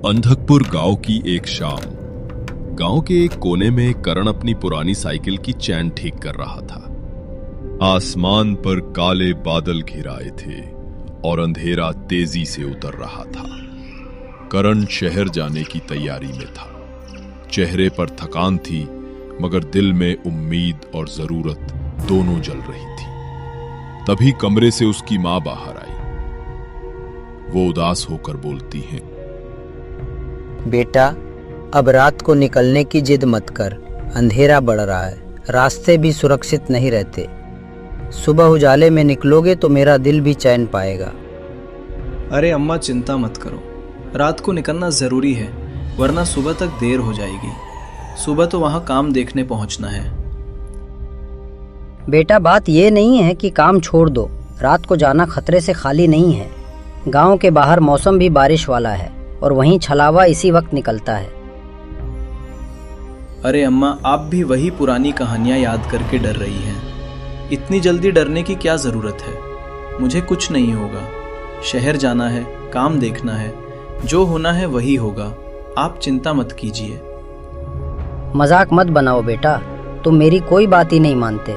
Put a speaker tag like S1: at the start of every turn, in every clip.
S1: अंधकपुर गांव की एक शाम। गांव के एक कोने में करण अपनी पुरानी साइकिल की चैन ठीक कर रहा था। आसमान पर काले बादल घिराए थे और अंधेरा तेजी से उतर रहा था। करण शहर जाने की तैयारी में था। चेहरे पर थकान थी, मगर दिल में उम्मीद और जरूरत दोनों जल रही थी। तभी कमरे से उसकी मां बाहर आई। वो उदास होकर बोलती हैं,
S2: बेटा, अब रात को निकलने की जिद मत कर। अंधेरा बढ़ रहा है, रास्ते भी सुरक्षित नहीं रहते। सुबह उजाले में निकलोगे तो मेरा दिल भी चैन पाएगा।
S3: अरे अम्मा, चिंता मत करो। रात को निकलना जरूरी है, वरना सुबह तक देर हो जाएगी। सुबह तो वहां काम देखने पहुंचना है।
S2: बेटा, बात ये नहीं है कि काम छोड़ दो। रात को जाना खतरे से खाली नहीं है। गांव के बाहर मौसम भी बारिश वाला है और वहीं छलावा इसी वक्त निकलता है।
S3: अरे अम्मा, आप भी वही पुरानी कहानियां याद करके डर रही हैं। इतनी जल्दी डरने की क्या जरूरत है? मुझे कुछ नहीं होगा। शहर जाना है, काम देखना है, जो होना है वही होगा। आप चिंता मत कीजिए।
S2: मजाक मत बनाओ बेटा, तुम मेरी कोई बात ही नहीं मानते।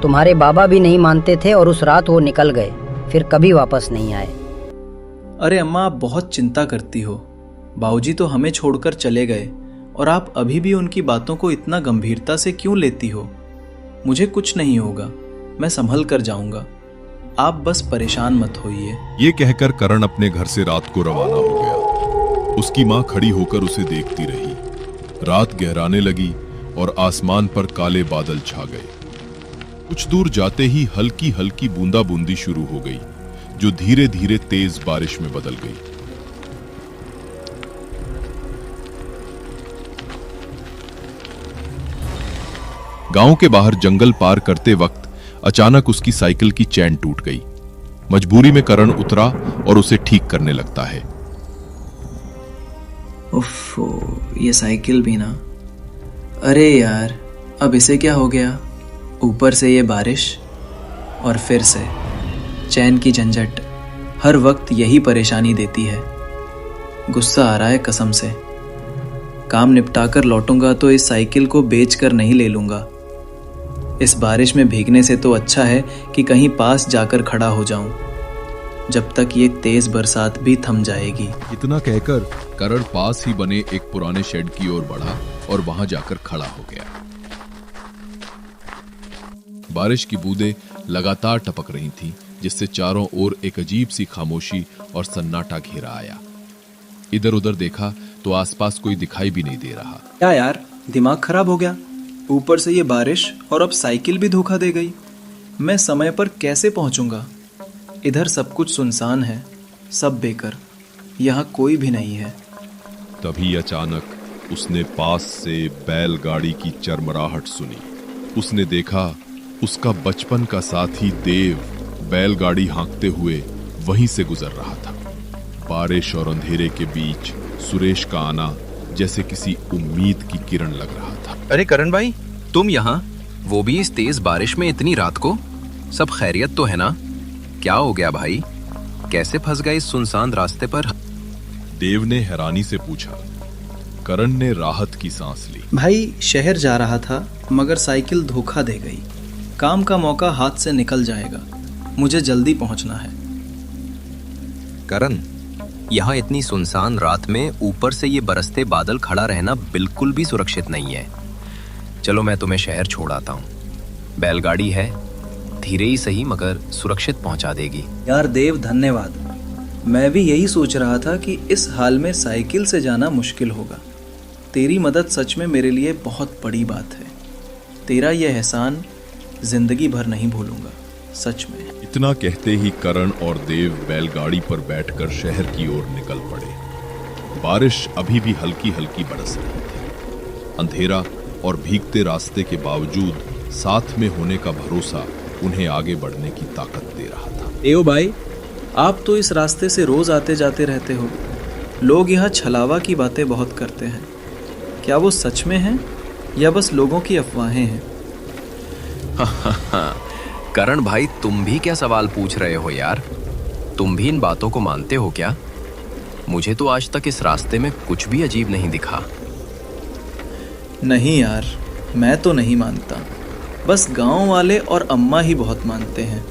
S2: तुम्हारे बाबा भी नहीं मानते थे और उस रात वो निकल गए, फिर कभी वापस नहीं आए।
S3: अरे अम्मा, आप बहुत चिंता करती हो। बाबूजी तो हमें छोड़कर चले गए और आप अभी भी उनकी बातों को इतना गंभीरता से क्यों लेती हो? मुझे कुछ नहीं होगा, मैं संभल कर जाऊंगा। आप बस परेशान मत होइए।
S1: ये कहकर करण अपने घर से रात को रवाना हो गया। उसकी मां खड़ी होकर उसे देखती रही। रात गहराने लगी और आसमान पर काले बादल छा गए। कुछ दूर जाते ही हल्की हल्की बूंदाबूंदी शुरू हो गई, जो धीरे धीरे तेज बारिश में बदल गई। गांव के बाहर जंगल पार करते वक्त अचानक उसकी साइकिल की चैन टूट गई। मजबूरी में करण उतरा और उसे ठीक करने लगता है।
S3: उफ, ये साइकिल भी ना। अरे यार, अब इसे क्या हो गया? ऊपर से ये बारिश और फिर से चैन की झंझट। हर वक्त यही परेशानी देती है। गुस्सा आ रहा है कसम से। काम निपटाकर लौटूंगा तो इस साइकिल को बेचकर नहीं ले लूंगा। इस बारिश में भीगने से तो अच्छा है कि कहीं पास जाकर खड़ा हो जाऊं, जब तक ये तेज बरसात भी थम जाएगी।
S1: इतना कहकर करण पास ही बने एक पुराने शेड की ओर बढ़ा और वहां जाकर खड़ा हो गया। बारिश की बूंदें लगातार टपक रही थीं, जिससे चारों ओर एक अजीब सी खामोशी और सन्नाटा घेरा आया। इधर उधर देखा तो आसपास कोई दिखाई भी नहीं दे रहा।
S3: क्या यार, दिमाग खराब हो गया? ऊपर से ये बारिश और अब साइकिल भी धोखा दे गई। मैं समय पर कैसे पहुंचूंगा? इधर सब कुछ सुनसान है, सब बेकर। यहाँ कोई भी नहीं है।
S1: तभी अचानक उसने पास से बैलगाड़ी की चरमराहट सुनी। उसने देखा उसका बचपन का साथी देव बैलगाड़ी हाँकते हुए वहीं से गुजर रहा था। बारिश और अंधेरे के बीच सुरेश का आना जैसे किसी उम्मीद की किरण लग रहा था।
S4: अरे करण भाई, तुम यहाँ, वो भी इस तेज बारिश में इतनी रात को? सब खैरियत तो है ना? क्या हो गया भाई? कैसे फंस गए इस सुनसान रास्ते पर?
S1: देव ने हैरानी से पूछा। करण ने राहत की सांस ली।
S3: भाई, शहर जा रहा था मगर साइकिल धोखा दे गई। काम का मौका हाथ से निकल जाएगा, मुझे जल्दी पहुंचना है।
S4: करण, यहाँ इतनी सुनसान रात में ऊपर से ये बरसते बादल खड़ा रहना बिल्कुल भी सुरक्षित नहीं है। चलो मैं तुम्हें शहर छोड़ आता हूँ। बैलगाड़ी है, धीरे ही सही मगर सुरक्षित पहुंचा देगी।
S3: यार देव, धन्यवाद। मैं भी यही सोच रहा था कि इस हाल में साइकिल से जाना मुश्किल होगा। तेरी मदद सच में मेरे लिए बहुत बड़ी बात है। तेरा यह एहसान जिंदगी भर नहीं भूलूंगा, सच में।
S1: इतना कहते ही करण और देव बैलगाड़ी पर बैठकर शहर की ओर निकल पड़े। बारिश अभी भी हल्की हल्की बरस रही थी। अंधेरा और भीगते रास्ते के बावजूद साथ में होने का भरोसा उन्हें आगे बढ़ने की ताकत दे रहा था।
S3: एओ भाई, आप तो इस रास्ते से रोज आते जाते रहते हो। लोग यहाँ छलावा की बातें बहुत करते हैं। क्या वो सच में हैं या बस लोगों की अफवाहें हैं?
S4: करण भाई, तुम भी क्या सवाल पूछ रहे हो यार? तुम भी इन बातों को मानते हो क्या? मुझे तो आज तक इस रास्ते में कुछ भी अजीब नहीं दिखा।
S3: नहीं यार, मैं तो नहीं मानता। बस गांव वाले और अम्मा ही बहुत मानते हैं।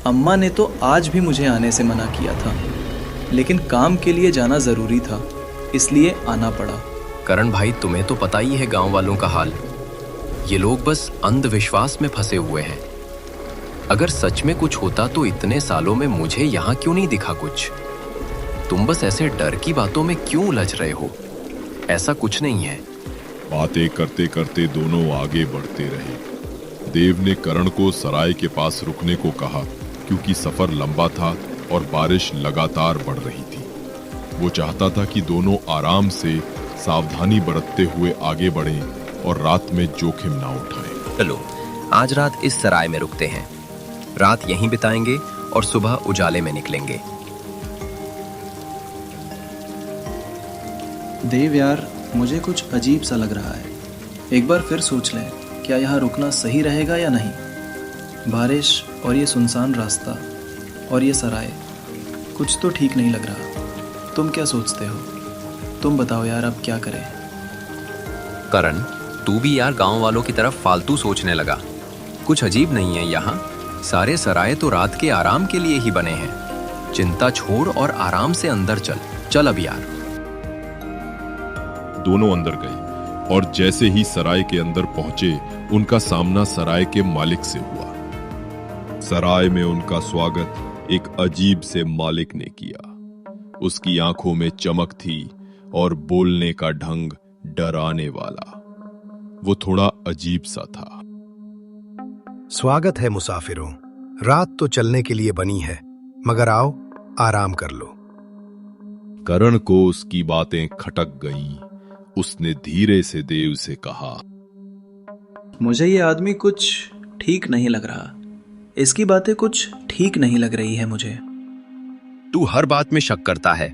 S3: अम्मा ने तो आज भी मुझे आने से मना किया था, लेकिन काम के लिए जाना ज़रूरी था, इसलिए आना पड़ा।
S4: करण भाई, तुम्हें तो पता ही है गांव वालों का हाल। ये लोग बस अंधविश्वास में फंसे हुए हैं। अगर सच में कुछ होता तो इतने सालों में मुझे यहाँ क्यों नहीं दिखा कुछ? तुम बस ऐसे डर की बातों में क्यों उलझ रहे हो? ऐसा कुछ नहीं है।
S1: बातें करते करते दोनों आगे बढ़ते रहे। देव ने करण को सराय के पास रुकने को कहा, क्योंकि सफर लंबा था और बारिश लगातार बढ़ रही थी। वो चाहता था कि दोनों आराम से सावधानी बरतते हुए आगे बढ़ें और रात में जोखिम ना उठाएं।
S4: चलो, आज रात इस सराय में रुकते हैं। रात यहीं बिताएंगे और सुबह उजाले में निकलेंगे।
S3: देव यार, मुझे कुछ अजीब सा लग रहा है। एक बार फिर सोच लें, क्या यहाँ रुकना सही रहेगा या नहीं? बारिश और ये सुनसान रास्ता और ये सराय, कुछ तो ठीक नहीं लग रहा। तुम क्या सोचते हो? तुम बताओ यार, अब क्या करें?
S4: करण, तू भी यार गांव वालों की तरफ फालतू सोचने लगा। कुछ अजीब नहीं है यहाँ। सारे सराय तो रात के आराम के लिए ही बने हैं। चिंता छोड़ और आराम से अंदर चल। चल अब यार।
S1: दोनों अंदर गए और जैसे ही सराय के अंदर पहुंचे, उनका सामना सराय के मालिक से हुआ। सराय में उनका स्वागत एक अजीब से मालिक ने किया। उसकी आंखों में चमक थी और बोलने का ढंग डराने वाला। वो थोड़ा अजीब सा था।
S5: स्वागत है मुसाफिरों। रात तो चलने के लिए बनी है, मगर आओ आराम कर लो।
S1: करण को उसकी बातें खटक गईं। उसने धीरे से देव से कहा,
S3: मुझे ये आदमी कुछ ठीक नहीं लग रहा। इसकी बातें कुछ ठीक नहीं लग रही है मुझे।
S4: तू हर बात में शक करता है।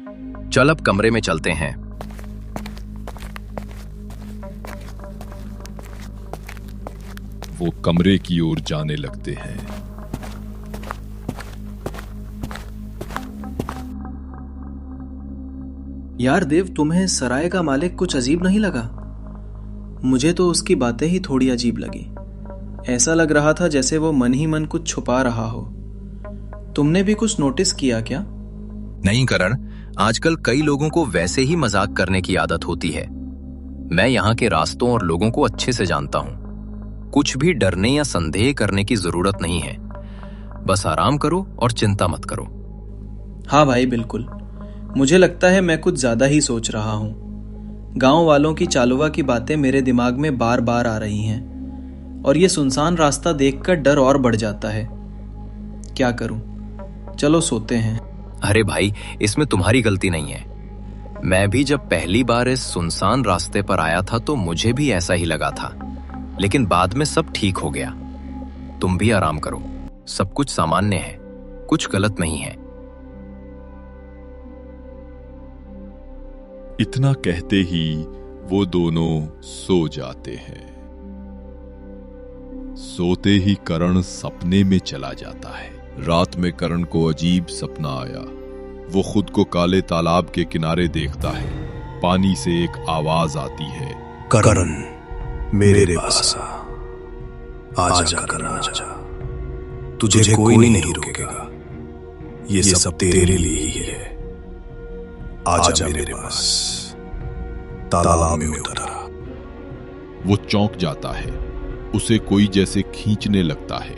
S4: चल अब कमरे में चलते हैं।
S1: वो कमरे की ओर जाने लगते हैं।
S3: यार देव, तुम्हें सराय का मालिक कुछ अजीब नहीं लगा? मुझे तो उसकी बातें ही थोड़ी अजीब लगी। ऐसा लग रहा था जैसे वो मन ही मन कुछ छुपा रहा हो। तुमने भी कुछ नोटिस किया क्या?
S4: नहीं करण, आजकल कई लोगों को वैसे ही मजाक करने की आदत होती है। मैं यहाँ के रास्तों और लोगों को अच्छे से जानता हूँ। कुछ भी डरने या संदेह करने की जरूरत नहीं है। बस आराम करो और चिंता मत करो।
S3: हाँ भाई, बिल्कुल। मुझे लगता है मैं कुछ ज्यादा ही सोच रहा हूँ। गांव वालों की चालुवा की बातें मेरे दिमाग में बार बार आ रही हैं और ये सुनसान रास्ता देखकर डर और बढ़ जाता है। क्या करूं? चलो सोते हैं।
S4: अरे भाई, इसमें तुम्हारी गलती नहीं है। मैं भी जब पहली बार इस सुनसान रास्ते पर आया था तो मुझे भी ऐसा ही लगा था, लेकिन बाद में सब ठीक हो गया। तुम भी आराम करो। सब कुछ सामान्य है, कुछ गलत नहीं है।
S1: इतना कहते ही वो दोनों सो जाते हैं। सोते ही करण सपने में चला जाता है। रात में करण को अजीब सपना आया। वो खुद को काले तालाब के किनारे देखता है। पानी से एक आवाज आती है,
S5: करण मेरे पास आजा करण आजा। तुझे कोई नहीं रोकेगा। ये सब तेरे लिए ही है। आजा मेरे पास। तालाब में उतर आ।
S1: वो चौंक जाता है। उसे कोई जैसे खींचने लगता है।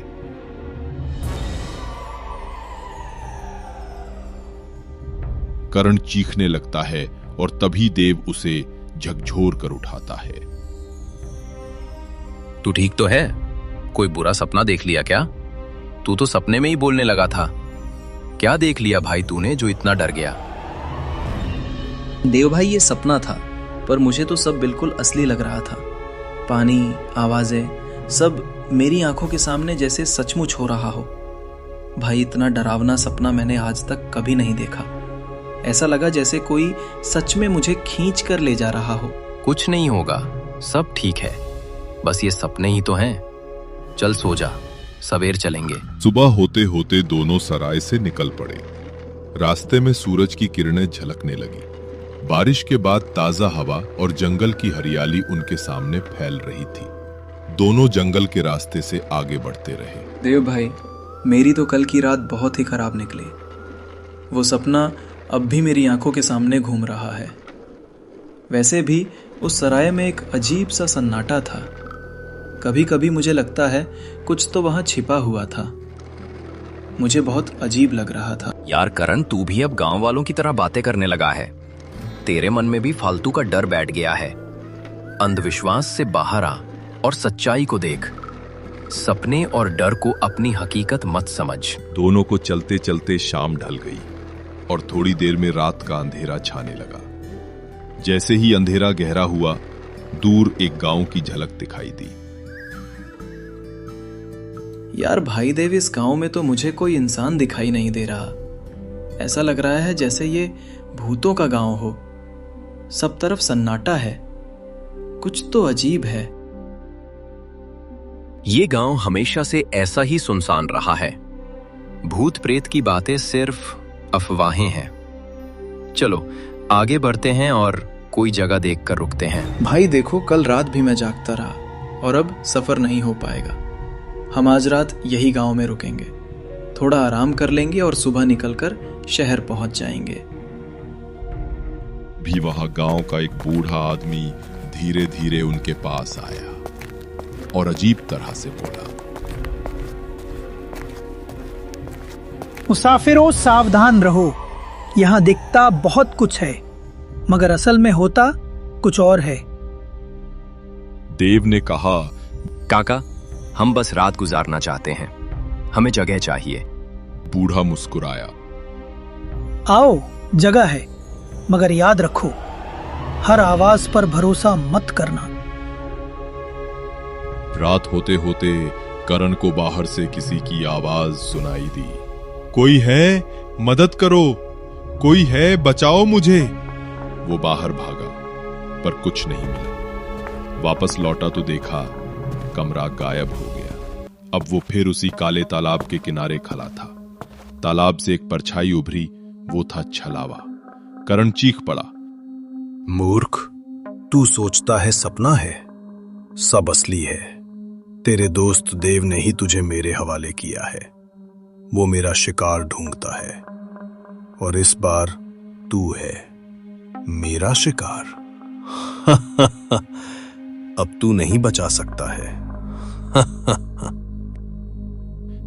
S1: करण चीखने लगता है और तभी देव उसे झकझोर कर उठाता है।
S4: तू ठीक तो है? कोई बुरा सपना देख लिया क्या? तू तो सपने में ही बोलने लगा था। क्या देख लिया भाई तूने जो इतना डर गया?
S3: देव भाई, ये सपना था, पर मुझे तो सब बिल्कुल असली लग रहा था। पानी, आवाजें, सब मेरी आंखों के सामने जैसे सचमुच हो रहा हो। भाई, इतना डरावना सपना मैंने आज तक कभी नहीं देखा। ऐसा लगा जैसे कोई सच में मुझे खींच कर ले जा रहा हो।
S4: कुछ नहीं होगा, सब ठीक है। बस ये सपने ही तो हैं। चल सो जा, सवेर चलेंगे।
S1: सुबह होते होते दोनों सराय से निकल पड़े। रास्ते में सूरज की किरणें झलकने लगी। बारिश के बाद ताजा हवा और जंगल की हरियाली उनके सामने फैल रही थी। दोनों जंगल के रास्ते से आगे बढ़ते रहे।
S3: देव भाई, मेरी तो कल की रात बहुत ही खराब निकली। वो सपना अब भी मेरी आंखों के सामने घूम रहा है। वैसे भी उस सराय में एक अजीब सा सन्नाटा था। कभी कभी मुझे लगता है कुछ तो वहां छिपा हुआ था। मुझे बहुत अजीब लग रहा था।
S4: यार करण, तू भी अब गांव वालों की तरह बातें करने लगा है। तेरे मन में भी फालतू का डर बैठ गया है। अंधविश्वास से बाहर आ और सच्चाई को देख। सपने और डर को अपनी हकीकत मत समझ।
S1: दोनों को चलते चलते शाम ढल गई और थोड़ी देर में रात का अंधेरा छाने लगा। जैसे ही अंधेरा गहरा हुआ, दूर एक गांव की झलक दिखाई दी।
S3: यार भाई देव, इस गांव में तो मुझे कोई इंसान दिखाई नहीं दे रहा। ऐसा लग रहा है जैसे ये भूतों का गांव हो। सब तरफ सन्नाटा है। कुछ तो अजीब है।
S4: ये गांव हमेशा से ऐसा ही सुनसान रहा है। भूत प्रेत की बातें सिर्फ अफवाहें हैं। चलो आगे बढ़ते हैं और कोई जगह देखकर रुकते हैं।
S3: भाई देखो, कल रात भी मैं जागता रहा और अब सफर नहीं हो पाएगा। हम आज रात यही गांव में रुकेंगे। थोड़ा आराम कर लेंगे और सुबह निकलकर शहर पहुंच जाएंगे।
S1: भी वहां गांव का एक बूढ़ा आदमी धीरे धीरे उनके पास आया और अजीब तरह से बोला,
S6: मुसाफिरों, सावधान रहो। यहाँ दिखता बहुत कुछ है, मगर असल में होता कुछ और है।
S1: देव ने कहा,
S4: काका, हम बस रात गुजारना चाहते हैं। हमें जगह चाहिए।
S1: बूढ़ा मुस्कुराया।
S6: आओ, जगह है, मगर याद रखो, हर आवाज पर भरोसा मत करना।
S1: रात होते होते करण को बाहर से किसी की आवाज सुनाई दी। कोई है? मदद करो, कोई है, बचाओ मुझे। वो बाहर भागा, पर कुछ नहीं मिला। वापस लौटा तो देखा कमरा गायब हो गया। अब वो फिर उसी काले तालाब के किनारे खड़ा था। तालाब से एक परछाई उभरी। वो था छलावा। करण चीख पड़ा,
S5: मूर्ख, तू सोचता है सपना है, सब असली है। तेरे दोस्त देव ने ही तुझे मेरे हवाले किया है। वो मेरा शिकार ढूंढता है और इस बार तू है मेरा शिकार। अब तू नहीं बचा सकता है।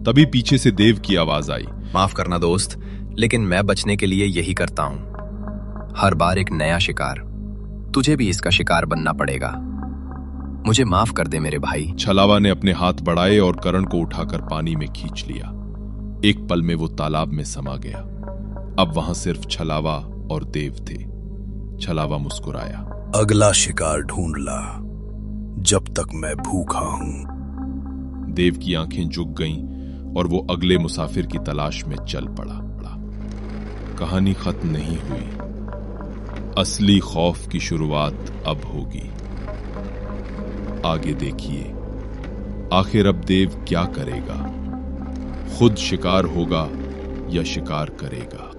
S1: तभी पीछे से देव की आवाज आई,
S4: माफ करना दोस्त, लेकिन मैं बचने के लिए यही करता हूं। हर बार एक नया शिकार। तुझे भी इसका शिकार बनना पड़ेगा। मुझे माफ कर दे मेरे भाई।
S1: छलावा ने अपने हाथ बढ़ाए और करण को उठाकर पानी में खींच लिया। एक पल में वो तालाब में समा गया। अब वहां सिर्फ छलावा और देव थे। छलावा मुस्कुराया,
S5: अगला शिकार ढूंढ ला, जब तक मैं भूखा हूं।
S1: देव की आंखें झुक गईं और वो अगले मुसाफिर की तलाश में चल पड़ा। कहानी खत्म नहीं हुई। असली खौफ की शुरुआत अब होगी। आगे देखिए, आखिर अब देव क्या करेगा? खुद शिकार होगा या शिकार करेगा?